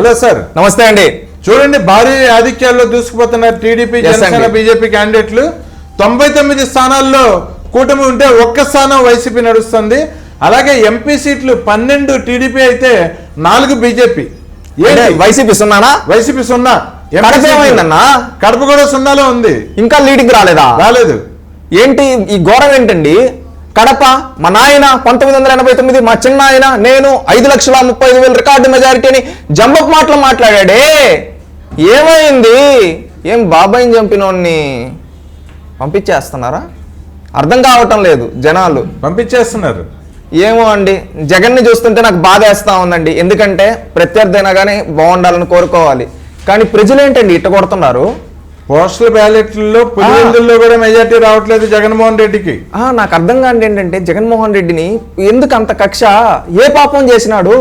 Hello sir, నమస్తే అండి. చూడండి, భారీ ఆధిక్యాల్లో దూసుకుపోతున్న టీడీపీ జనసేన బీజేపీ క్యాండిడేట్లు 99 స్థానాల్లో కూటమి ఉంటే ఒక్క స్థానం వైసీపీ నడుస్తుంది. అలాగే ఎంపీ సీట్లు 12 టీడీపీ అయితే 4 బీజేపీ. వైసీపీ సున్నానా? వైసీపీ సున్నా. ఏమైందన్నా? కడప కూడా సున్నాలో ఉంది. ఇంకా లీడింగ్ రాలేదా? రాలేదు. ఏంటి ఈ ఘోరం ఏంటండి? కడప మా నాయన 1989, మా చిన్న ఆయన నేను 5,35,000 రికార్డు మెజారిటీ అని జంబక్ మాటలు మాట్లాడాడే. ఏమైంది? ఏం బాబాయిని చంపినోడిని పంపించేస్తున్నారా? అర్థం కావటం లేదు. జనాలు పంపించేస్తున్నారు. ఏమో అండి, జగన్ని చూస్తుంటే నాకు బాధ వేస్తా ఉందండి. ఎందుకంటే ప్రత్యర్థి అయినా కానీ బాగుండాలని కోరుకోవాలి, కానీ ప్రజలు ఏంటండి ఇట్ట కొడుతున్నారు? పోస్టల్ బ్యాలెట్లలో పులివెందుల్లో కూడా మెజార్టీ రావట్లేదు జగన్మోహన్ రెడ్డికి. నాకు అర్థం కాండి ఏంటంటే జగన్మోహన్ రెడ్డిని ఎందుకు అంత కక్ష? ఏ పాపం చేసినాడు?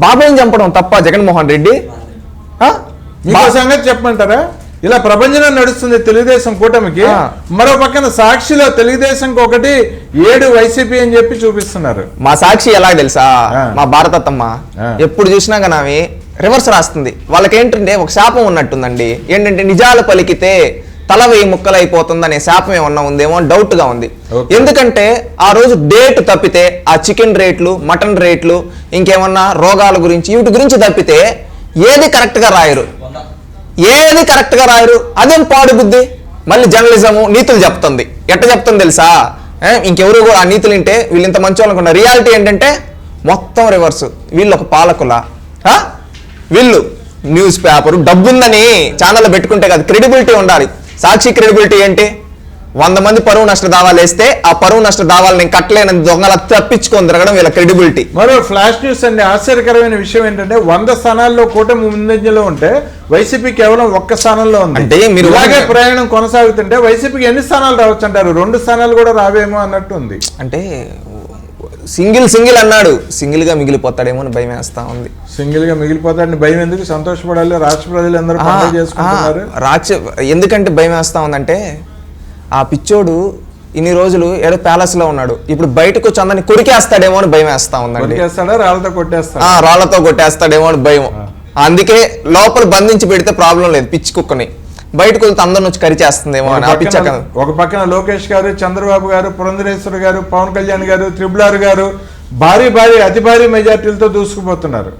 బాబాయిని చంపడం తప్ప జగన్మోహన్ రెడ్డి? సంగతి చెప్పమంటారా? ఇలా ప్రపంచం నడుస్తుంది తెలుగుదేశం కూటమికి. మరో పక్కన సాక్షిలో తెలుగుదేశంకి 1, 7 వైసీపీ అని చెప్పి చూపిస్తున్నారు. మా సాక్షి ఎలా తెలుసా? మా భారతత్తమ్మ ఎప్పుడు చూసినా కానీ రివర్స్ రాస్తుంది. వాళ్ళకి ఏంటంటే ఒక శాపం ఉన్నట్టుందండి. ఏంటంటే నిజాలు పలికితే తల 1000 ముక్కలైపోతుంది అనే శాపం ఏమన్నా ఉందేమో డౌట్ గా ఉంది. ఎందుకంటే ఆ రోజు డేట్ తప్పితే ఆ చికెన్ రేట్లు, మటన్ రేట్లు, ఇంకేమన్నా రోగాల గురించి వీటి గురించి తప్పితే ఏది కరెక్ట్ గా రాయరు. అదేం పాడు బుద్ధి. మళ్ళీ జర్నలిజము నీతులు చెప్తుంది. ఎట్ట చెప్తుంది తెలుసా? ఇంకెవరు కూడా ఆ నీతులు వింటే వీళ్ళు ఇంత మంచి అనుకున్న రియాలిటీ ఏంటంటే మొత్తం రివర్స్. వీళ్ళు ఒక పాలకుల, వీళ్ళు న్యూస్ పేపర్ డబ్బుందని ఛానల్ పెట్టుకుంటే కదా క్రెడిబిలిటీ ఉండాలి. సాక్షి క్రెడిబిలిటీ ఏంటి? 100 మంది పరువు నష్ట దావాలు వేస్తే ఆ పరువు నష్ట దావాలు నేను కట్టలేని దొంగల తప్పించుకొని తిరగడం వీళ్ళ క్రెడిబిలిటీ. మరో ఫ్లాష్ న్యూస్ అండి. ఆశ్చర్యకరమైన విషయం ఏంటంటే 100 స్థానాల్లో కూటమి ముందంజలో ఉంటే వైసీపీ కేవలం 1 స్థానంలో ఉంది. అంటే మీరు ఇలాగే ప్రయాణం కొనసాగుతుంటే వైసీపీకి ఎన్ని స్థానాలు రావచ్చు అంటారు? 2 స్థానాలు కూడా రావేమో అన్నట్టు ఉంది. అంటే సింగిల్ అన్నాడు, సింగిల్ గా మిగిలిపోతాడేమో అని భయం వేస్తా ఉంది. సింగిల్ గా మిగిలిపోతాడని భయం ఎందుకు? సంతోషపడాలి. రాష్ట్ర ప్రజలు అందరూ పండుగ చేసుకుంటున్నారు. ఎందుకంటే భయం వేస్తా ఉందంటే ఆ పిచ్చోడు ఇన్ని రోజులు ఏదో ప్యాలెస్ లో ఉన్నాడు, ఇప్పుడు బయటకు వచ్చి అందరిని కొరికేస్తాడేమో అని భయం వేస్తా ఉందండి. రాళ్లతో కొట్టేస్తాడేమో అని భయం. అందుకే లోపల బంధించి పెడితే ప్రాబ్లం లేదు, పిచ్చి కుక్కని బయటకు వెళ్తే అందరిని వచ్చి కరిచేస్తుందేమో అని. ఒక పక్కన లోకేష్ గారు, చంద్రబాబు గారు, పురంధరేశ్వర్ గారు, పవన్ కళ్యాణ్ గారు, త్రిబుల్ గారు అతి భారీ మెజార్టీలతో దూసుకుపోతున్నారు.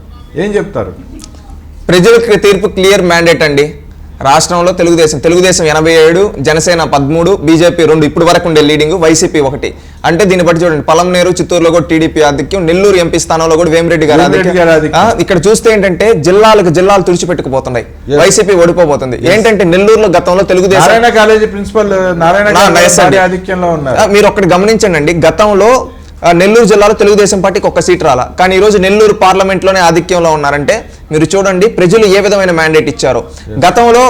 ఏం చెప్తారు? ప్రజలకు తీర్పు క్లియర్ మ్యాండేట్ అండి. రాష్ట్రంలో తెలుగుదేశం 87, జనసేన 13, బీజేపీ 2 ఇప్పుడు వరకు ఉండే లీడింగ్, వైసీపీ 1. అంటే దీన్ని బట్టి చూడండి, పలమనేరు, చిత్తూరులో కూడా టీడీపీ ఆధిక్యం, నెల్లూరు ఎంపీ స్థానంలో కూడా వేమిరెడ్డి గారు ఆధిక్యం. ఇక్కడ చూస్తే ఏంటంటే జిల్లాలు తుడిచిపెట్టుకుపోతున్నాయి. వైసీపీ ఓడిపోబోతుంది. ఏంటంటే నెల్లూరులో గతంలో తెలుగుదేశం కాలేజీ ప్రిన్సిపల్ ఆధిక్యంలో ఉన్నారు. మీరు ఒకటి గమనించండి, గతంలో నెల్లూరు జిల్లాలో తెలుగుదేశం పార్టీకి 1 సీట్ రాలా, కానీ ఈరోజు నెల్లూరు పార్లమెంట్ లోనే ఆధిక్యంలో ఉన్నారంటే మీరు చూడండి ప్రజలు ఏ విధమైన మ్యాండేట్ ఇచ్చారో. గతంలో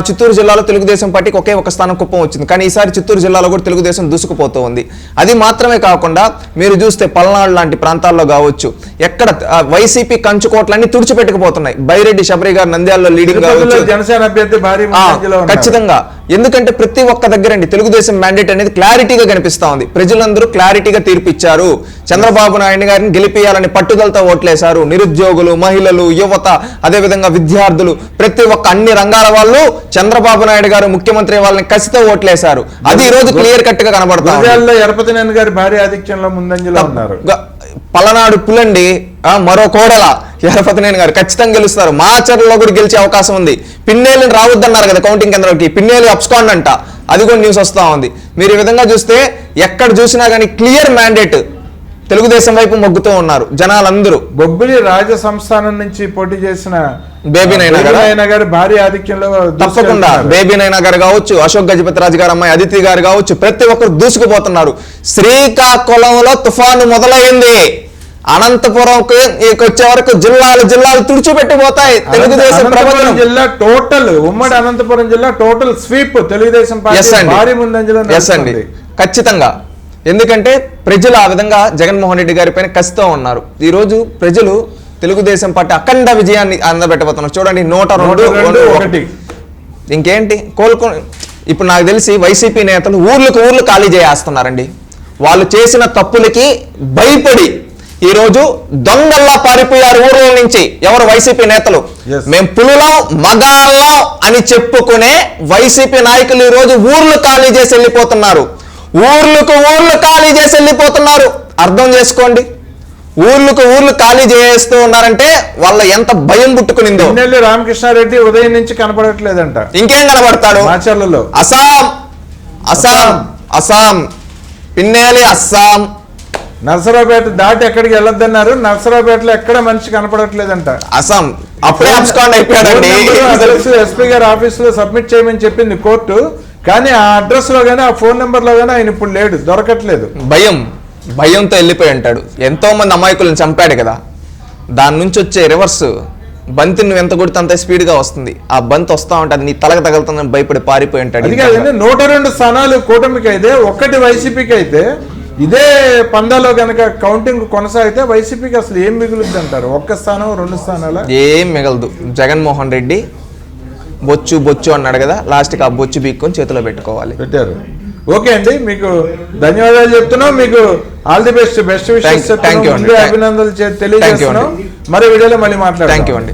చిత్తూరు జిల్లాలో తెలుగుదేశం పార్టీకి ఒకే 1 స్థానం కుప్పం వచ్చింది, కానీ ఈసారి చిత్తూరు జిల్లాలో కూడా తెలుగుదేశం దూసుకుపోతూ ఉంది. అది మాత్రమే కాకుండా మీరు చూస్తే పల్నాడు లాంటి ప్రాంతాల్లో కావచ్చు, ఎక్కడ వైసీపీ కంచుకోట్లన్నీ తుడిచిపెట్టుకుపోతున్నాయి. బైరెడ్డి శబరి గారు నంద్యాలలో లీడింగ్ కావచ్చు, జనసేన అభ్యర్థి ఖచ్చితంగా. ఎందుకంటే ప్రతి ఒక్క దగ్గర అండి తెలుగుదేశం మ్యాండేట్ అనేది క్లారిటీగా కనిపిస్తా ఉంది. ప్రజలందరూ క్లారిటీగా తీర్పు ఇచ్చారు. చంద్రబాబు నాయుడు గారిని గెలిపియాలని పట్టుదలతో ఓట్లేశారు. నిరుద్యోగులు, మహిళలు, యువత, అదేవిధంగా విద్యార్థులు, ప్రతి ఒక్క అన్ని రంగాల వాళ్ళు చంద్రబాబు నాయుడు గారు ముఖ్యమంత్రి వాళ్ళని కసితో ఓట్లేశారు. అది ఈ రోజు క్లియర్ కట్ గా కనబడుతుంది. ఎరపతినేని గారి భారీ ఆధిక్యంలో ముందంజలో ఉన్నారు. పలనాడు పులండి మరో కోడల ఎరపతినేని గారు ఖచ్చితంగా గెలుస్తారు. మాచర్లో కూడా గెలిచే అవకాశం ఉంది. పిన్నేలిని రావద్దన్నారు కదా కౌంటింగ్ కేంద్రానికి, పిన్నేలి అప్స్కాండ్ అంట, అది కూడా న్యూస్ వస్తా ఉంది. మీరు ఈ విధంగా చూస్తే ఎక్కడ చూసినా కానీ క్లియర్ మ్యాండేట్ తెలుగుదేశం వైపు మొగ్గుతూ ఉన్నారు జనాలందరూ. బొబ్బిలి రాజ సంస్థానం నుంచి పోటీ చేసిన బేబీ నైనా గారు భారీ ఆధిక్యంలో తప్పకుండా బేబీ నైనా గారు కావచ్చు, అశోక్ గజపతి రాజు గారు అమ్మాయి అదితి గారు కావచ్చు, ప్రతి ఒక్కరు దూసుకుపోతున్నారు. శ్రీకాకుళంలో తుఫాను మొదలైంది. అనంతపురంకి వచ్చే వరకు జిల్లాలు తుడిచిపెట్టిపోతాయి. తెలుగుదేశం జిల్లా టోటల్, ఉమ్మడి అనంతపురం జిల్లా టోటల్ స్వీప్ తెలుగుదేశం భారీ ముందంజలో ఖచ్చితంగా. ఎందుకంటే ప్రజలు ఆ విధంగా జగన్మోహన్ రెడ్డి గారి పైన కసితో ఉన్నారు. ఈ రోజు ప్రజలు తెలుగుదేశం పార్టీ అఖండ విజయాన్ని అందబెట్టబోతున్నారు. చూడండి 102-1. ఇంకేంటి ఇప్పుడు నాకు తెలిసి వైసీపీ నేతలు ఊర్లు ఖాళీ చేస్తున్నారండి. వాళ్ళు చేసిన తప్పులకి భయపడి ఈ రోజు దొంగల్లా పారిపోయారు ఊర్ల నుంచి ఎవరు వైసీపీ నేతలు. Yes. మేము పులులం మగాళ్ళం అని చెప్పుకునే వైసీపీ నాయకులు ఈ రోజు ఊర్లు ఖాళీ చేసి వెళ్ళిపోతున్నారు. ఊర్లు ఖాళీ చేసి వెళ్ళిపోతున్నారు. అర్థం చేసుకోండి. ఊర్లు ఖాళీ చేస్తూ ఉన్నారంటే వాళ్ళ ఎంత భయం పుట్టుకునిందో. పిన్నెల్లి రామకృష్ణారెడ్డి ఉదయం నుంచి కనపడట్లేదంట. ఇంకేం కనబడతాడు? మాచర్లలో అస్సాం పిన్నేలి అస్సాం. నర్సరావుపేట దాటి ఎక్కడికి వెళ్ళొద్దన్నారు. నర్సరావుపేటలో ఎక్కడ మనిషి కనపడట్లేదంట. అస్సాం అప్పుడే అబ్స్కాండ్ అయిపోయాడండి. ఎస్పీ గారి ఆఫీస్ లో సబ్మిట్ చేయమని చెప్పింది కోర్టు. కానీ ఆ అడ్రస్ లో గానీ ఆ ఫోన్ నెంబర్ లో గానీ ఆయన ఇప్పుడు లేడు, దొరకట్లేదు. భయంతో వెళ్ళిపోయి ఉంటాడు. ఎంతో మంది అమాయకులను చంపాడు కదా, దాని నుంచి వచ్చే రివర్స్ బంతి నువ్వు ఎంత కొడితే అంత స్పీడ్ గా వస్తుంది. ఆ బంతి వస్తా ఉంటుంది, నీ తలకు తగులుతుందని భయపడి పారిపోయి ఉంటాడు. అది కాదండి, 102 స్థానాలు కూటమికి అయితే 1 వైసీపీకి అయితే ఇదే పందాలో గనక కౌంటింగ్ కొనసాగితే వైసీపీకి అసలు ఏం మిగులుద్ది అంటారు? 1 స్థానం 2 స్థానాల ఏం మిగలదు. జగన్మోహన్ రెడ్డి బొచ్చు అన్నాడు కదా, లాస్ట్కి ఆ బొచ్చు బీక్కొని చేతిలో పెట్టారు. ఓకే అండి, మీకు ధన్యవాదాలు చెప్తున్నాం. మీకు ఆల్ ది బెస్ట్ విషెస్ చెప్తున్నాం. అభినందనలు తెలియజేస్తున్నాం. మరి వీడియోలో మళ్ళీ మాట్లాడతాం. థ్యాంక్ యూ అండి.